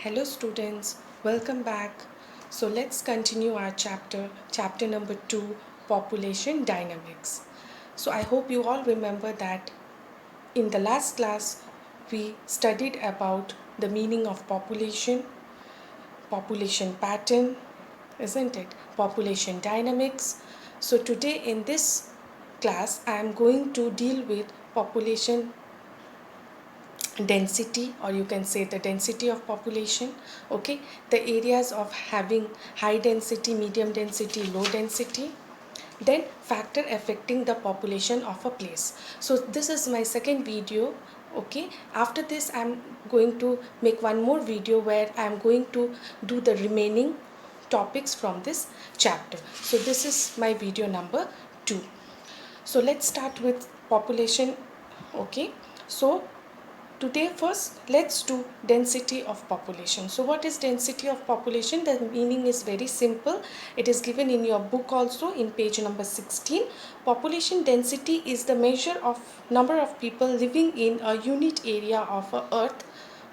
Hello students, welcome back. So let's continue our chapter number 2, population dynamics. So I hope you all remember that in the last class we studied about the meaning of population, population pattern, isn't it? Population dynamics. So today in this class I am going to deal with population density, or you can say the density of population. Okay, the areas of having high density, medium density, low density, then factor affecting the population of a place. So this is my second video. Okay, after this I'm going to make one more video where I'm going to do the remaining topics from this chapter. So this is my video number 2. So let's start with population. Okay, so today first let's do density of population. So what is density of population? The meaning is very simple. It is given in your book also in page number 16. Population density is the measure of number of people living in a unit area of a earth,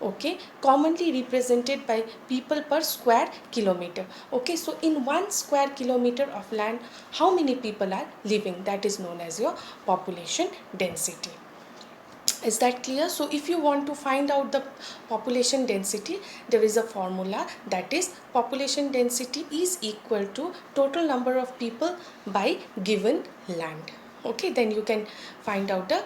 okay, commonly represented by people per square kilometer. Okay, so in 1 square kilometer of land, how many people are living? That is known as your population density. Is that clear? So if you want to find out the population density, there is a formula, that is population density is equal to total number of people by given land. Okay, then you can find out the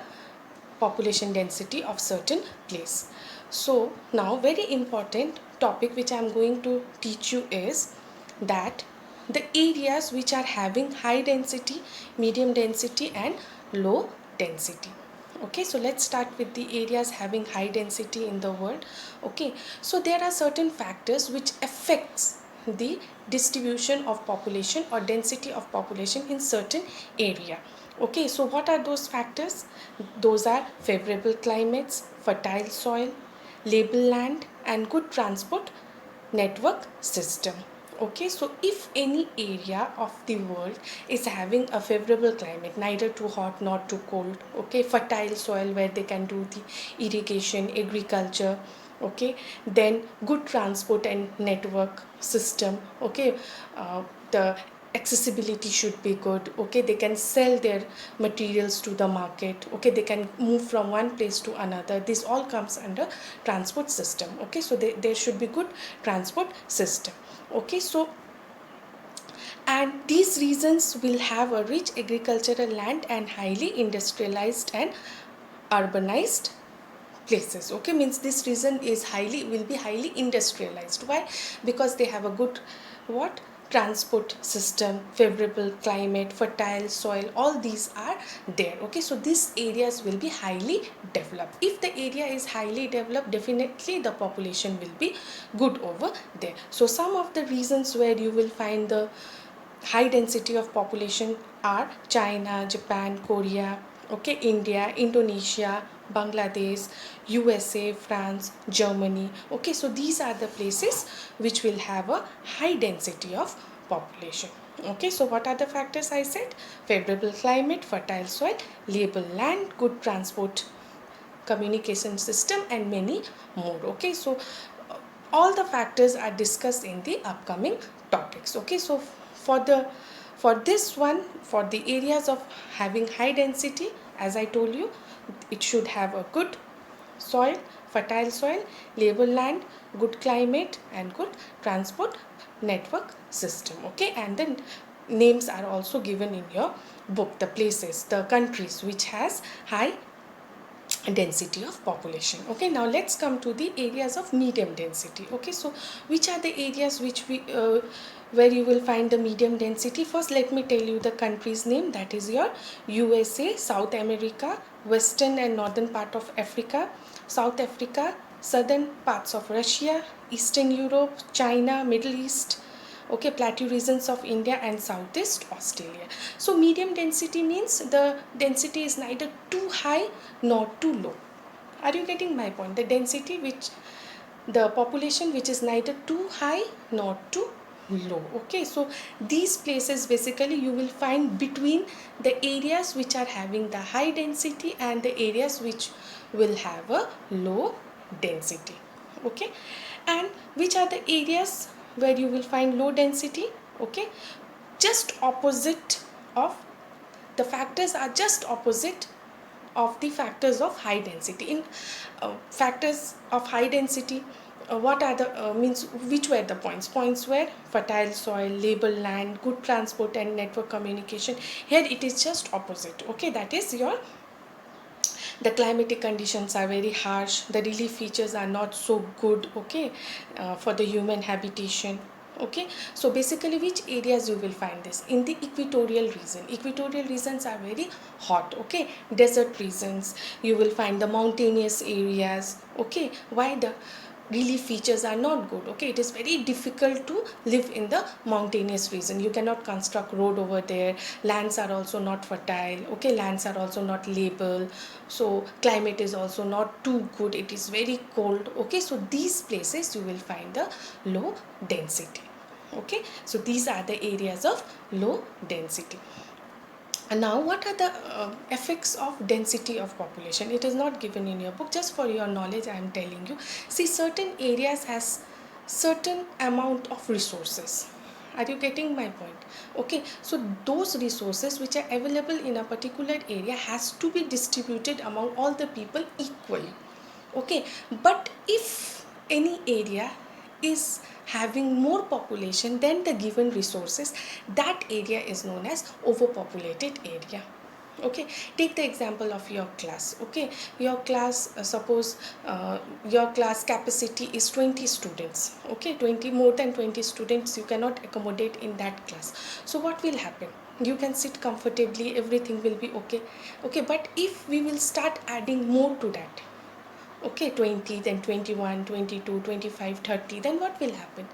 population density of certain place. So now very important topic which I am going to teach you is that the areas which are having high density, medium density and low density. Okay, so let's start with the areas having high density in the world. Okay, so there are certain factors which affects the distribution of population or density of population in certain area. Okay, so what are those factors? Those are favorable climates, fertile soil, label land and good transport network system. Okay, so if any area of the world is having a favorable climate, neither too hot nor too cold, okay, fertile soil where they can do the irrigation, agriculture, okay, then good transport and network system, okay, the accessibility should be good, okay, they can sell their materials to the market, okay, they can move from one place to another. This all comes under transport system. Okay, so there should be good transport system. Okay, so and these regions will have a rich agricultural land and highly industrialized and urbanized places. Okay, means this region is will be highly industrialized. Why? Because they have a good what transport system, favorable climate, fertile soil, all these are there. Okay, so these areas will be highly developed. If the area is highly developed, definitely the population will be good over there. So some of the reasons where you will find the high density of population are China, Japan, Korea, okay, India, Indonesia, Bangladesh, USA, France, Germany. Okay, so these are the places which will have a high density of population. Okay, so what are the factors I said? Favorable climate, fertile soil, label land, good transport communication system and many more. Okay, so all the factors are discussed in the upcoming topics. Okay, so for this one, for the areas of having high density, as I told you, it should have a good soil, fertile soil, label land, good climate and good transport network system. Okay, and then names are also given in your book, the places, the countries which has high density of population. Okay, now let's come to the areas of medium density. Okay, so which are the areas which we where you will find the medium density? First let me tell you the country's name, that is your USA, South America, western and northern part of Africa, South Africa, southern parts of Russia, Eastern Europe, China, Middle East, okay, plateau regions of India and Southeast Australia. So medium density means the density is neither too high nor too low. Are you getting my point? The density which the population which is neither too high nor too low. Okay, so these places basically you will find between the areas which are having the high density and the areas which will have a low density. Okay, And which are the areas where you will find low density? Okay, just opposite of the factors are just opposite of the factors of high density. In factors of high density, what are the means which were the points were fertile soil, label land, good transport and network communication. Here it is just opposite. Okay, that is your the climatic conditions are very harsh, the relief features are not so good. Okay, for the human habitation. Okay, so basically which areas you will find this? In the equatorial region. Equatorial regions are very hot. Okay, desert regions, you will find the mountainous areas. Okay, why the relief features are not good? Okay, it is very difficult to live in the mountainous region. You cannot construct road over there. Lands are also not fertile. Okay, lands are also not label. So climate is also not too good, it is very cold. Okay, so these places you will find the low density. Okay, so these are the areas of low density. And now what are the effects of density of population? It is not given in your book, just for your knowledge I am telling you. See, certain areas has certain amount of resources. Are you getting my point? Okay, so those resources which are available in a particular area has to be distributed among all the people equally. Okay, but if any area is having more population than the given resources, that area is known as overpopulated area. Okay, take the example of your class. Okay, your class, suppose your class capacity is 20 students. Okay, 20, more than 20 students you cannot accommodate in that class. So what will happen? You can sit comfortably, everything will be okay. Okay, but if we will start adding more to that, okay, 20, then 21, 22, 25, 30, then what will happen?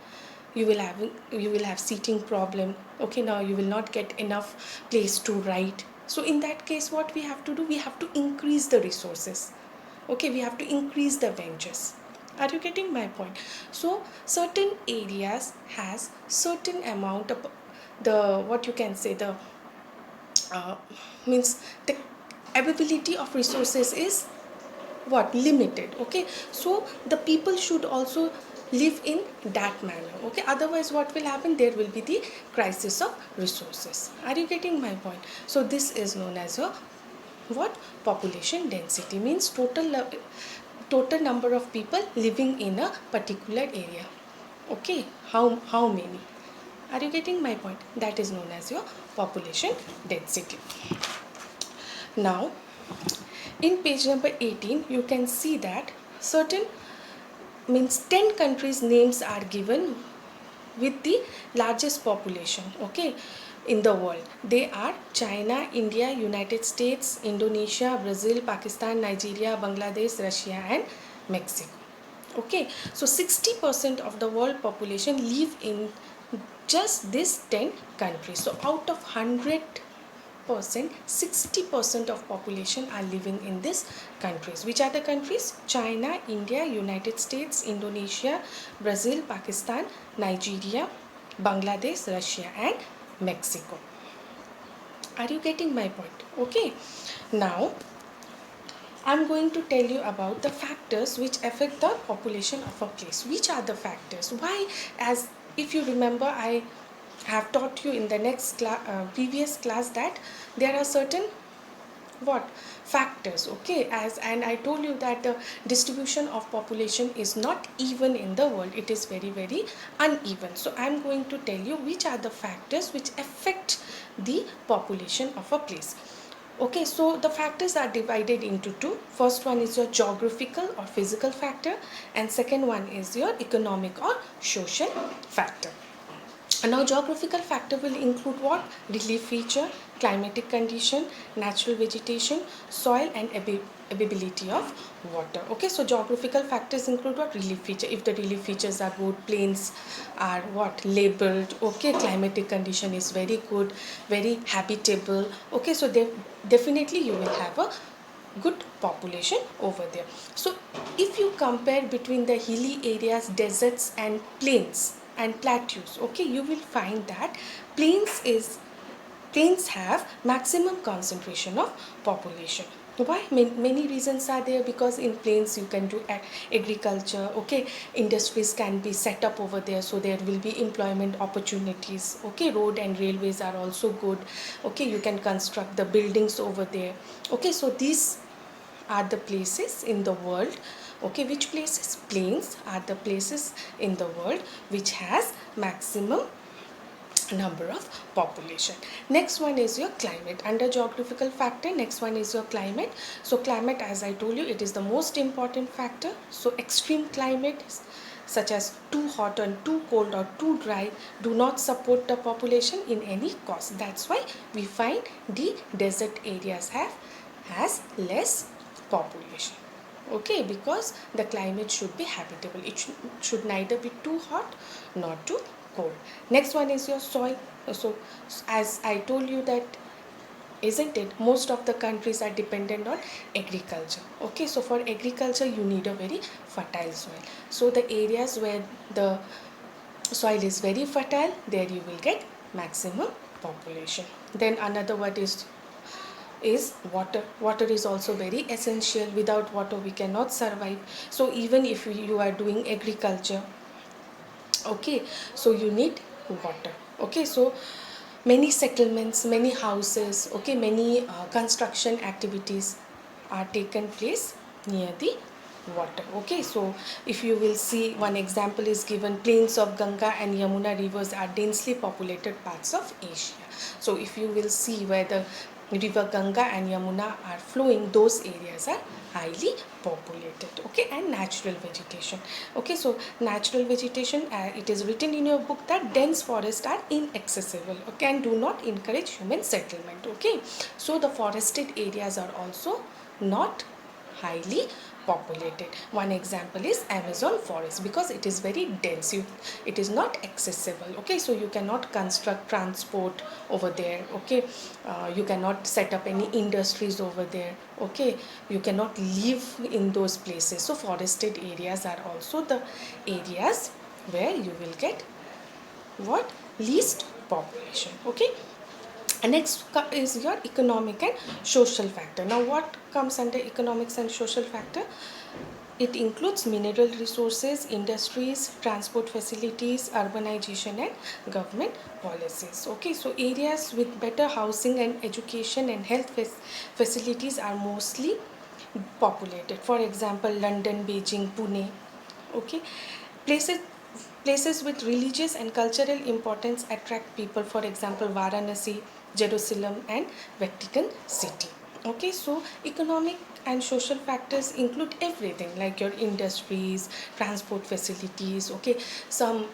You will have seating problem. Okay, now you will not get enough place to write. So in that case, what we have to do? We have to increase the resources. Okay, we have to increase the benches. Are you getting my point? So certain areas has certain amount of the, what you can say, the uh, means the availability of resources is what, limited. Okay, so the people should also live in that manner. Okay, otherwise what will happen? There will be the crisis of resources. Are you getting my point? So this is known as a what? Population density. Means total number of people living in a particular area. Okay, how many? Are you getting my point? That is known as your population density. Now in page number 18 you can see that certain, means 10 countries names are given with the largest population. Okay, in the world. They are China, India, United States, Indonesia, Brazil, Pakistan, Nigeria, Bangladesh, Russia and Mexico. Okay, so 60% of the world population live in just these 10 countries. So out of 100%, 60% of population are living in these countries. Which are the countries? China, India, United States, Indonesia, Brazil, Pakistan, Nigeria, Bangladesh, Russia and Mexico. Are you getting my point? Okay, now I'm going to tell you about the factors which affect the population of a place. Which are the factors? Why? As if you remember, I have taught you in the previous class that there are certain what factors. Okay, as and I told you that the distribution of population is not even in the world, it is very very uneven. So I am going to tell you which are the factors which affect the population of a place. Okay, so the factors are divided into two. First one is your geographical or physical factor and second one is your economic or social factor. And now geographical factor will include what? Relief feature, climatic condition, natural vegetation, soil and availability of water. Okay, so geographical factors include what? Relief feature. If the relief features are good, plains are what? Labeled. Okay, climatic condition is very good, very habitable. Okay, so definitely you will have a good population over there. So if you compare between the hilly areas, deserts and plains and plateaus, okay, you will find that plains have maximum concentration of population. Why? Many reasons are there, because in plains you can do agriculture, okay, industries can be set up over there, so there will be employment opportunities, okay, road and railways are also good, okay, you can construct the buildings over there, okay. So these are the places in the world, okay, which places? Plains are the places in the world which has maximum number of population. Next one is your climate. Under geographical factor, next one is your climate. So climate, as I told you, it is the most important factor. So extreme climate such as too hot or too cold or too dry do not support the population in any cause. That's why we find the desert areas has less population, okay, because the climate should be habitable. It should neither be too hot nor too cold. Next one is your soil. So as I told you that, isn't it, most of the countries are dependent on agriculture, okay. So for agriculture you need a very fertile soil. So the areas where the soil is very fertile, there you will get maximum population. Then another word is water. Water is also very essential. Without water we cannot survive. So even if you are doing agriculture, okay, so you need water, okay. So many settlements, many houses, okay, many construction activities are taken place near the water, okay. So if you will see, one example is given: plains of Ganga and Yamuna rivers are densely populated parts of Asia. So if you will see where the river Ganga and Yamuna are flowing, those areas are highly populated, okay. And natural vegetation, okay. So natural vegetation, it is written in your book that dense forests are inaccessible, okay, and do not encourage human settlement, okay. So the forested areas are also not highly populated. One example is Amazon forest, because it is very dense, it is not accessible, okay. So you cannot construct transport over there, okay. You cannot set up any industries over there, okay. You cannot live in those places. So forested areas are also the areas where you will get what? Least population, okay. And next is your economic and social factor. Now what comes under economics and social factor? It includes mineral resources, industries, transport facilities, urbanization and government policies, okay. So areas with better housing and education and health facilities are mostly populated. For example, London, Beijing, Pune, okay. Places places with religious and cultural importance attract people. For example, Varanasi, Jerusalem and Vatican City, okay. So economic and social factors include everything, like your industries, transport facilities, okay. Some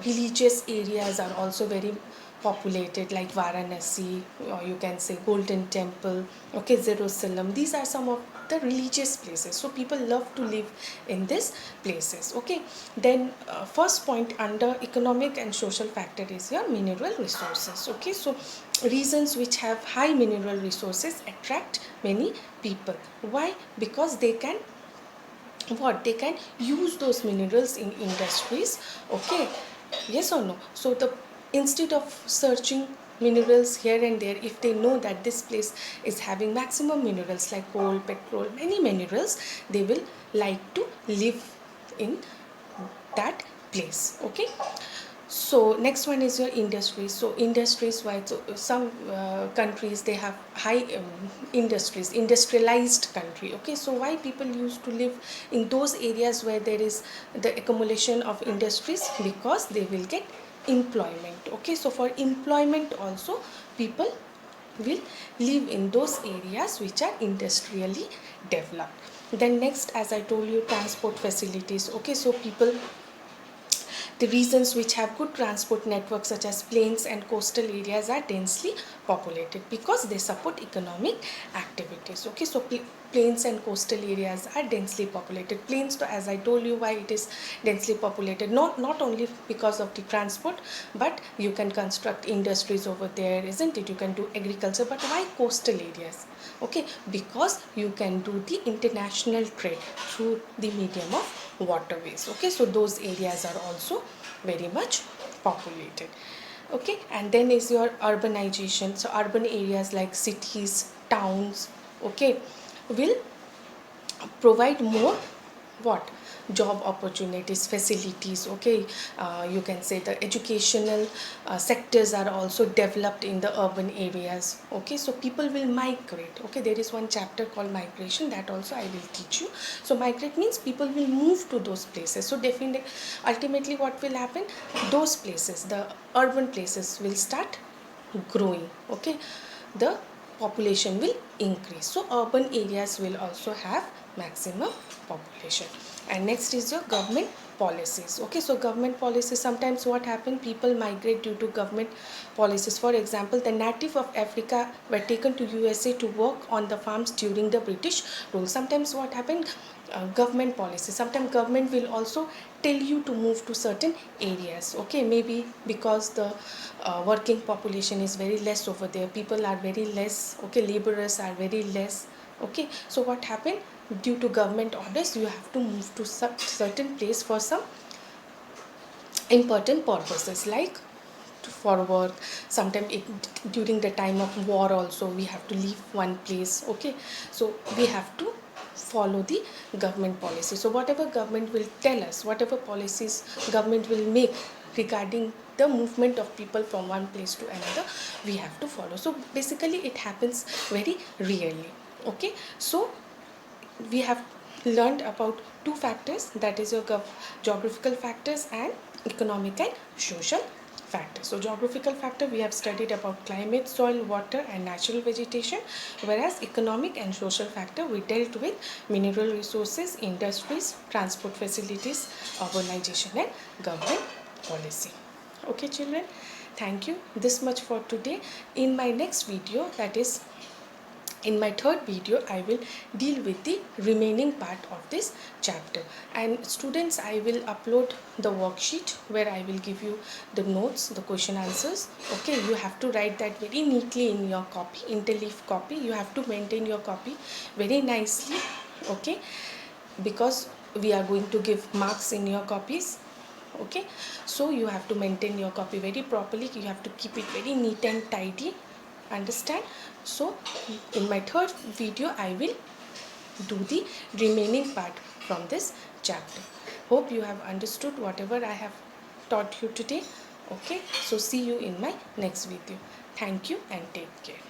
religious areas are also very populated, like Varanasi, or you can say Golden Temple, okay, Jerusalem. These are some of the religious places, so people love to live in these places, okay. Then first point under economic and social factor is your mineral resources, okay. So reasons which have high mineral resources attract many people. Why? Because they can use those minerals in industries, okay. Yes or no? So the instead of searching minerals here and there, if they know that this place is having maximum minerals like coal, petrol, many minerals, they will like to live in that place, okay. So next one is your industries. So industries wise, so some countries they have high industries, industrialized country, okay. So why people used to live in those areas where there is the accumulation of industries? Because they will get employment, okay. So for employment also, people will live in those areas which are industrially developed. Then next, as I told you, transport facilities, okay. So people, the regions which have good transport networks such as plains and coastal areas are densely populated because they support economic activities, okay. So plains and coastal areas are densely populated. Plains, so as I told you why it is densely populated, not only because of the transport, but you can construct industries over there, isn't it? You can do agriculture. But why coastal areas? Okay, because you can do the international trade through the medium of waterways, okay. So those areas are also very much populated, okay. And then is your urbanization. So urban areas like cities, towns, okay, will provide more what job opportunities, facilities. Okay, you can say the educational sectors are also developed in the urban areas. Okay, so people will migrate. Okay, there is one chapter called migration, that also I will teach you. So migrate means people will move to those places. So definitely, ultimately what will happen, those places, the urban places will start growing. Okay, the population will increase, so urban areas will also have maximum population. And next is your government policies. Okay, so government policies, sometimes what happen, people migrate due to government policies. For example, the native of Africa were taken to USA to work on the farms during the British rule. Sometimes what happened, government policy, sometimes government will also tell you to move to certain areas. Okay, maybe because the working population is very less over there, people are very less. Okay, laborers are very less. Okay, so what happened, due to government orders, you have to move to certain place for some important purposes, like for work. Sometimes during the time of war also we have to leave one place. Okay, so we have to follow the government policy. So whatever government will tell us, whatever policies government will make regarding the movement of people from one place to another, we have to follow. So basically it happens very rarely. Okay, so we have learned about two factors, that is your geographical factors and economic and social factors. So geographical factor, we have studied about climate, soil, water and natural vegetation, whereas economic and social factor, we dealt with mineral resources, industries, transport facilities, urbanization and government policy. Okay children, thank you. This much for today. In my next video, that is in my third video, I will deal with the remaining part of this chapter. And students, I will upload the worksheet where I will give you the notes, the question answers. Okay, you have to write that very neatly in your copy, interleaf copy. You have to maintain your copy very nicely. Okay, because we are going to give marks in your copies. Okay, so you have to maintain your copy very properly. You have to keep it very neat and tidy. Understand? So in my third video, I will do the remaining part from this chapter. Hope you have understood whatever I have taught you today. Okay, so see you in my next video. Thank you and take care.